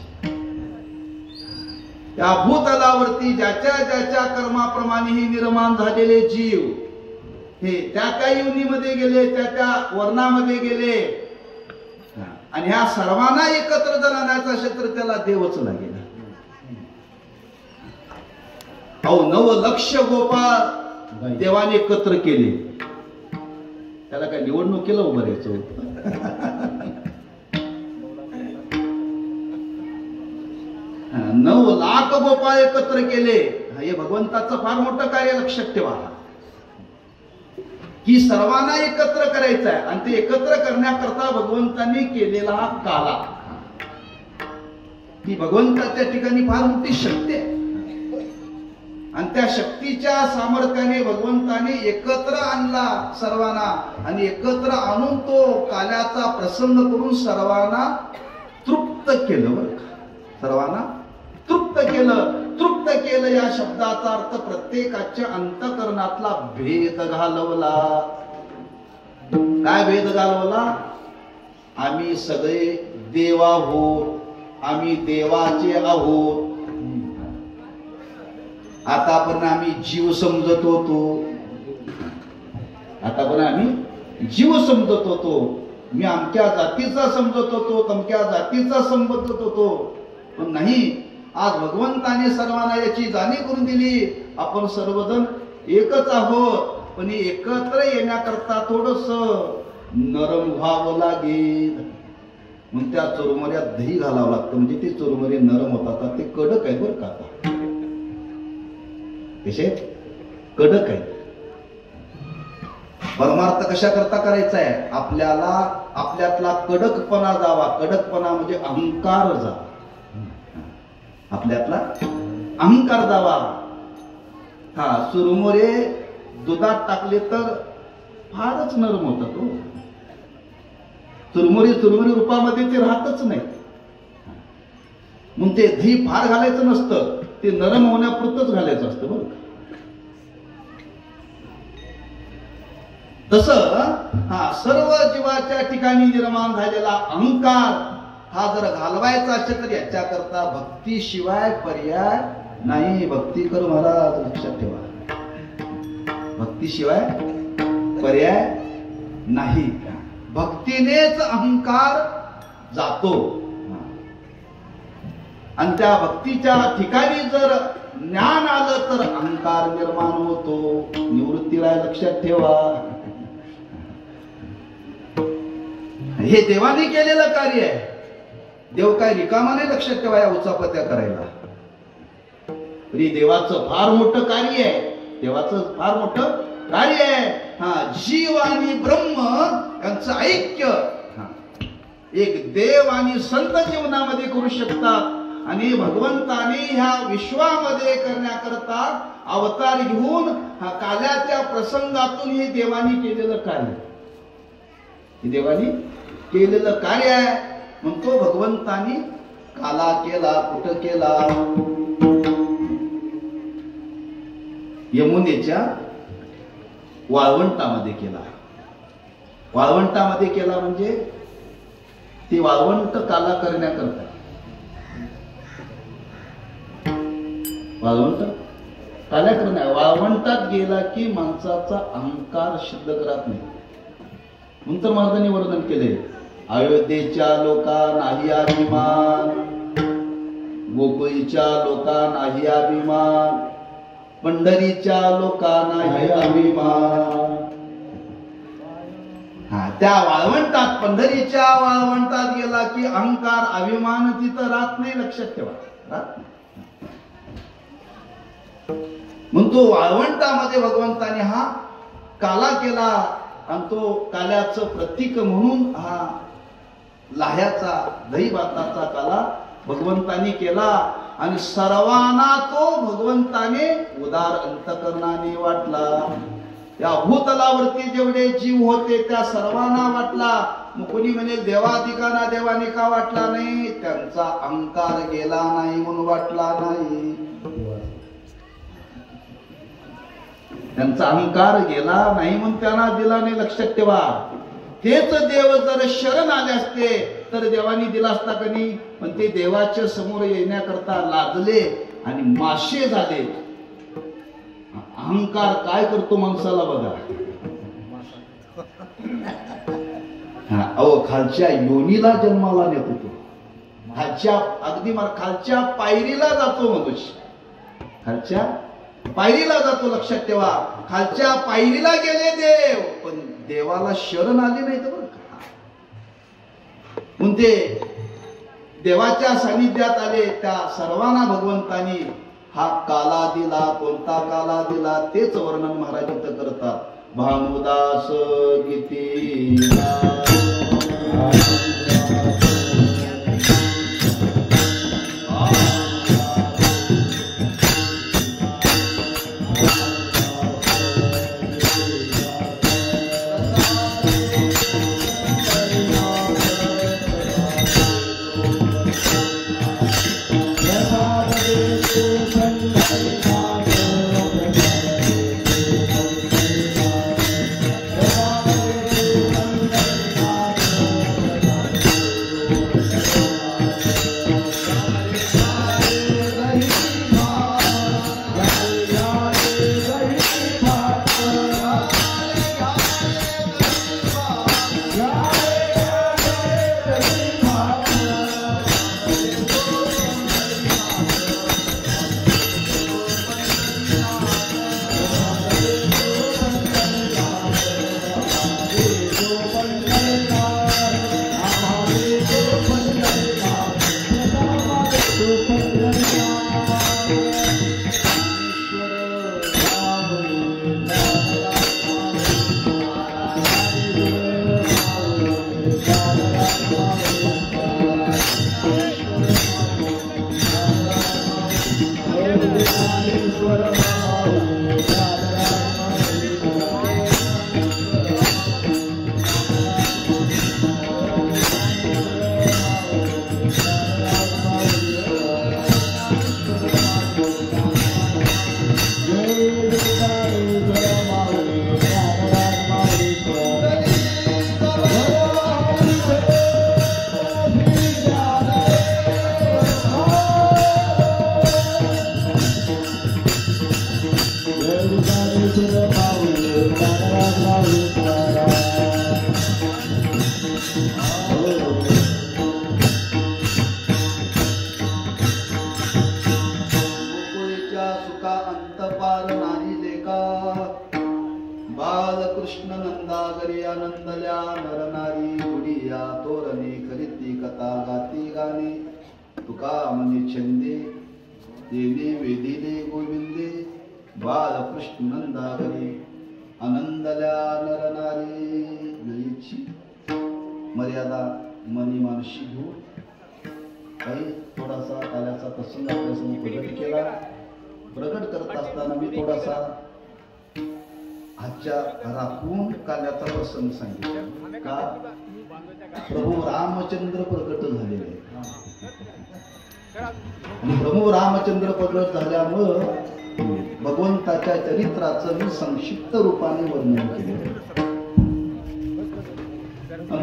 Speaker 1: त्या भूतलावरती ज्याच्या ज्याच्या कर्माप्रमाणे ही निर्माण झालेले जीव हे त्या त्या योनीमध्ये गेले, त्या त्या वर्णामध्ये गेले, आणि ह्या सर्वांना एकत्र जर आणायचं असेल तर त्याला देवच लागेल. अहो 9 लक्ष गोपाळ देवाने एकत्र केले, त्याला काय निवडणुकीला उभं राहायचं होतं? 9 लाख गोपाळ एकत्र केले. हे भगवंताचं फार मोठं कार्य लक्षात ठेवा, की सर्वांना एकत्र करायचं आहे. आणि ते एकत्र करण्याकरता भगवंतांनी केलेला हा काला, ही भगवंताच्या ठिकाणी फार मोठी शक्ती आहे. आणि त्या शक्तीच्या सामर्थ्याने भगवंताने एकत्र आणला सर्वांना, आणि एकत्र आणून तो काल्याचा प्रसन्न करून सर्वांना तृप्त केलं बरं का. सर्वांना तृप्त केलं. तृप्त केलं या शब्दाचा अर्थ प्रत्येकाच्या अंतकरणातला भेद घालवला. काय भेद घालवला? आम्ही सगळे देव आहोत, आम्ही देवाचे आहोत. आता पण आम्ही जीव समजत होतो, आता पण आम्ही जीव समजत होतो. मी अमक्या जातीचा समजत होतो, तमक्या जातीचा समजत होतो. पण नाही, आज भगवंताने सर्वांना याची जाणीव करून दिली. आपण सर्वजण एकच आहोत, पण एकत्र येण्याकरता थोडस नरम व्हावं लागेल. मग त्या चुरमुऱ्यात दही घालावं लागतं, म्हणजे ते चुरमुरे नरम होतात. ते कडक आहे बरं का, आता कसे कडक आहे. परमार्थ कशा करता करायचा आहे? आपल्याला आपल्यातला कडकपणा जावा. कडकपणा म्हणजे अहंकार जावा, आपल्यातला अहंकार जावा. हा, चुरमुरे दुधात टाकले तर फारच नरम होतात हो. चुरमुरी रूपामध्ये ते राहतच नाही. मग ते दही फार घालायचं नसतं, ते नरम होण्यापुरतच घालायचं असतं बरं. तसं हा सर्व जीवाच्या ठिकाणी निर्माण झालेला अहंकार हा जर घालवायचा असेल तर याच्याकरता भक्तीशिवाय पर्याय नाही. भक्ती कर महाराज, लक्षात ठेवा, भक्तीशिवाय पर्याय नाही. भक्तीनेच अहंकार जातो. आणि त्या भक्तीच्या ठिकाणी जर ज्ञान आलं तर अहंकार निर्माण होतो. निवृत्तीला लक्षात ठेवा, हे देवाने केलेलं कार्य आहे. देव काय रिकामा नाही, लक्षात ठेवा या उचापत्या करायला. तरी देवाचं फार मोठं कार्य आहे, देवाचं फार मोठं कार्य आहे. हा, जीव आणि ब्रह्म यांचं ऐक्य एक देव आणि संत जीवनामध्ये करू शकतात. आणि भगवंताने ह्या विश्वामध्ये करण्याकरता अवतार घेऊन हा काल्याच्या प्रसंगातून हे देवानी केलेलं कार्य, हे देवानी केलेलं कार्य आहे. म्हणतो भगवंतानी काला केला, कुठं केला? यमुनेच्या वाळवंटामध्ये केला. वाळवंटामध्ये केला म्हणजे ती वाळवंट काला करण्याकरता. वाळवंट काल्या करण्या, वाळवंटात गेला की माणसाचा अहंकार शिल्लक राहत नाही. म्हणून तर महाराजांनी वर्णन केले, अयोध्येच्या लोका नाही अभिमान, गोकुळीच्या लोका नाही अभिमान, पंढरीच्या लोका नाही अभिमान. हा, त्या वाळवंटात, पंढरीच्या वाळवंटात गेला की अहंकार अभिमान तिथं राहत नाही. लक्षात ठेवा, राहत नाही. म्हणतो वाळवंटामध्ये भगवंताने हा काला केला. आणि तो काल्याचं प्रतीक म्हणून हा लाह्याचा, दही भाताचा काला भगवंताने केला. आणि सर्वांना तो भगवंताने उदार अंतकरणाने वाटला. त्या भूतलावरती जेवढे जीव होते त्या सर्वांना वाटला. मग कोणी म्हणेल देवाधिकांना देवाने का वाटला नाही? त्यांचा अहंकार गेला नाही म्हणून वाटला नाही. त्यांचा अहंकार गेला नाही म्हणून त्यांना दिला नाही. लक्षात ठेवा, तेच देव जर शरण आले असते तर देवानी दिला असता का नाही? पण ते देवाच्या समोर येण्याकरता लाजले आणि माशे झाले. अहंकार काय करतो माणसाला बघा. अहो, खालच्या योनीला जन्माला नेतो तो, खालच्या अगदी खालच्या पायरीला जातो मनुष्य, खालच्या पायरीला जातो. लक्षात ठेवा, खालच्या पायरीला गेले देव, पण देवाला शरण आले नाही तर बरं का. म्हणून ते देवाच्या सानिध्यात आले. त्या सर्वांना भगवंतानी हा काला दिला. कोणता काला दिला तेच वर्णन महाराज इथं करतात. Bhanudas गीती
Speaker 2: Thank you.
Speaker 1: बालकृष्ण नंदागरी आनंदल्या नरनारी गुडिया तोरणे खरीती कथा गाती गाणे तुका मनी छंदे देने वेदिले गोविंदे बालकृष्ण नंदागरी आनंदल्या नरनारी वेळीची मर्यादा मनी मानशी घेऊ काही थोडासा काल्याचा प्रसंग आपल्यासमोर प्रगट केला. प्रगट करत असताना मी थोडासा हातच्या राखून काल्याचा प्रसंग सांगितला. का प्रभू रामचंद्र प्रकट झालेले आणि प्रभू रामचंद्र प्रकट झाल्यामुळं भगवंताच्या चरित्राचं मी संक्षिप्त रूपाने वर्णन केले.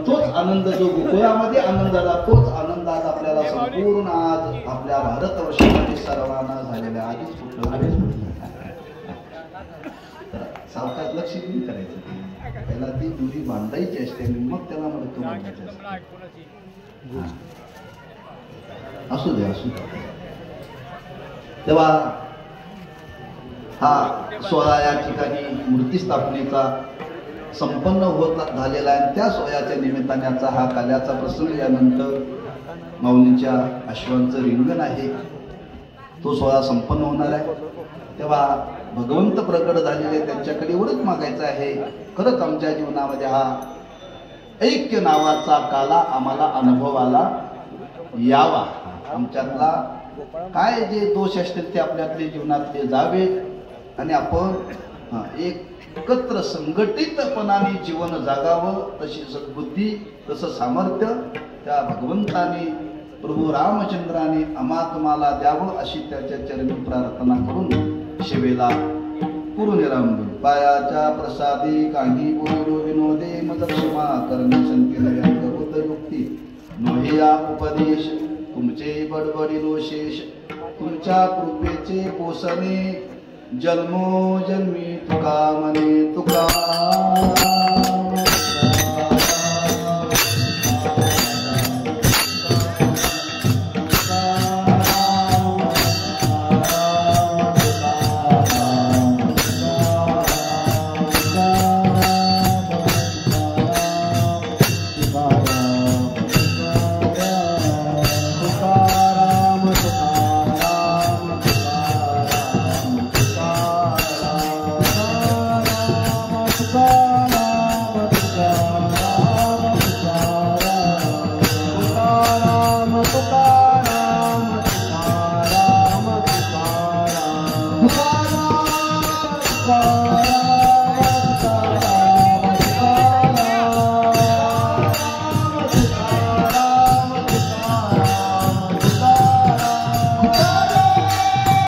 Speaker 1: तोच आनंद जो गोकुळामध्ये आनंद झाला तोच आनंद आज आपल्याला संपूर्ण आज आपल्या भारतवर्षामध्ये सर्वांना झालेल्या आधीच सावकाश लक्ष देऊन करायचं. त्याला ती दुरी बांधायची असते मग त्याला मृत्यू बांधायची असते. असू दे असू दे. तेव्हा हा सोहळा या ठिकाणी मूर्ती स्थापनेचा संपन्न होत झालेला आहे. त्या सोहळ्याच्या निमित्ताने हा काल्याचा प्रसंग यानंतर माऊलींच्या अश्वांचं रिंगण आहे तो सोहळा संपन्न होणार आहे. तेव्हा भगवंत प्रकट झालेले त्यांच्याकडे एवढंच मागायचं आहे. खरंच आमच्या जीवनामध्ये हा ऐक्य नावाचा काला आम्हाला अनुभवाला यावा. आमच्यातला काय जे दोष असतील ते आपल्यातले जीवनातले जावेत आणि आपण एकत्र संघटितपणाने जीवन जागावं. तशी सद्बुद्धी तसं सामर्थ्य त्या भगवंताने प्रभू रामचंद्राने आम्हाला द्यावं अशी त्याच्या चरणी प्रार्थना करून शिवेला पूर्णिराम पायाच्या प्रसादी काही बोलो विनोदे मदक्षमा करणे संकेतयुक्ती नोहिया उपदेश तुमचे बडबडिलो शेष तुमच्या कृपेचे पोसणे जन्मो जन्मी तुका मने तुका